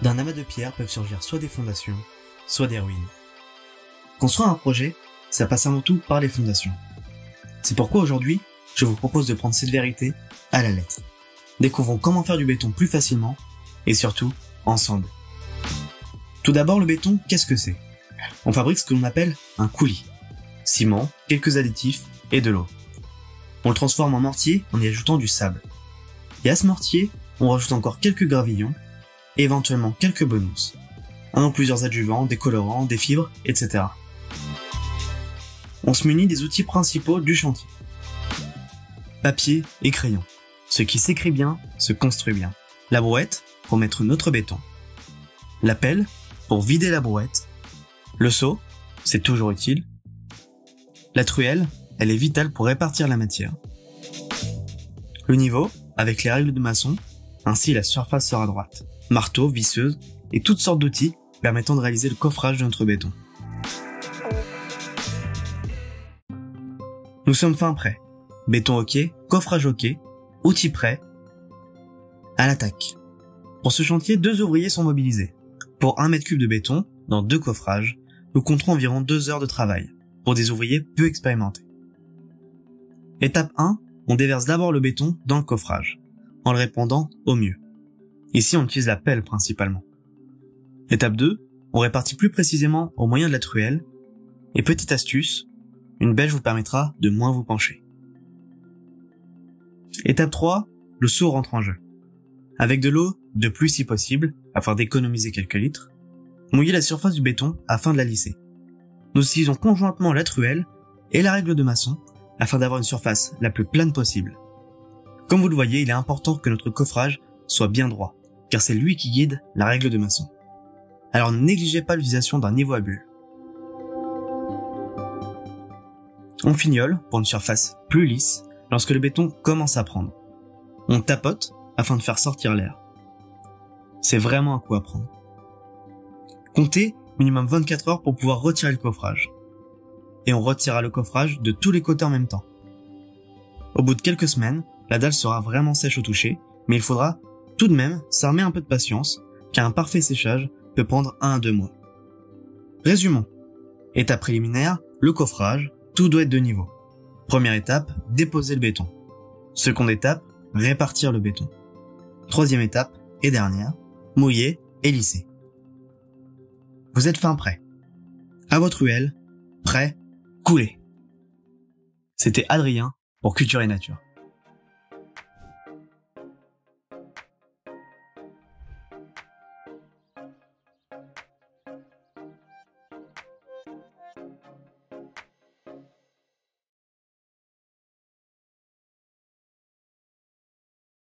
D'un amas de pierres peuvent surgir soit des fondations, soit des ruines. Construire un projet, ça passe avant tout par les fondations. C'est pourquoi aujourd'hui, je vous propose de prendre cette vérité à la lettre. Découvrons comment faire du béton plus facilement et surtout ensemble. Tout d'abord, le béton, qu'est-ce que c'est? On fabrique ce que l'on appelle un coulis. Ciment, quelques additifs et de l'eau. On le transforme en mortier en y ajoutant du sable. Et à ce mortier, on rajoute encore quelques gravillons et éventuellement quelques bonus. Un ou plusieurs adjuvants, des colorants, des fibres, etc. On se munit des outils principaux du chantier. Papier et crayon. Ce qui s'écrit bien, se construit bien. La brouette, pour mettre notre béton. La pelle, pour vider la brouette. Le seau, c'est toujours utile. La truelle, elle est vitale pour répartir la matière. Le niveau, avec les règles de maçon, ainsi la surface sera droite. Marteau, visseuse et toutes sortes d'outils permettant de réaliser le coffrage de notre béton. Nous sommes fin prêts. Béton ok, coffrage ok, outils prêts. À l'attaque. Pour ce chantier, 2 ouvriers sont mobilisés. Pour 1 mètre cube de béton, dans 2 coffrages, nous compterons environ 2 heures de travail, pour des ouvriers peu expérimentés. Étape 1, on déverse d'abord le béton dans le coffrage, en le répandant au mieux. Ici, on utilise la pelle principalement. Étape 2, on répartit plus précisément au moyen de la truelle. Et petite astuce, une bêche vous permettra de moins vous pencher. Étape 3, le seau rentre en jeu. Avec de l'eau, de plus si possible, afin d'économiser quelques litres, mouillez la surface du béton afin de la lisser. Nous utilisons conjointement la truelle et la règle de maçon afin d'avoir une surface la plus plane possible. Comme vous le voyez, il est important que notre coffrage soit bien droit, car c'est lui qui guide la règle de maçon. Alors ne négligez pas l'utilisation d'un niveau à bulles. On fignole pour une surface plus lisse lorsque le béton commence à prendre. On tapote afin de faire sortir l'air. C'est vraiment un coup à prendre. Comptez minimum 24 heures pour pouvoir retirer le coffrage. Et on retirera le coffrage de tous les côtés en même temps. Au bout de quelques semaines, la dalle sera vraiment sèche au toucher, mais il faudra tout de même s'armer un peu de patience, car un parfait séchage peut prendre 1 à 2 mois. Résumons. Étape préliminaire, le coffrage, tout doit être de niveau. Première étape, déposer le béton. Seconde étape, répartir le béton. Troisième étape, et dernière, mouiller et lisser. Vous êtes fin prêt. À votre ruelle, prêt, coulez. C'était Adrien pour Culture et Nature.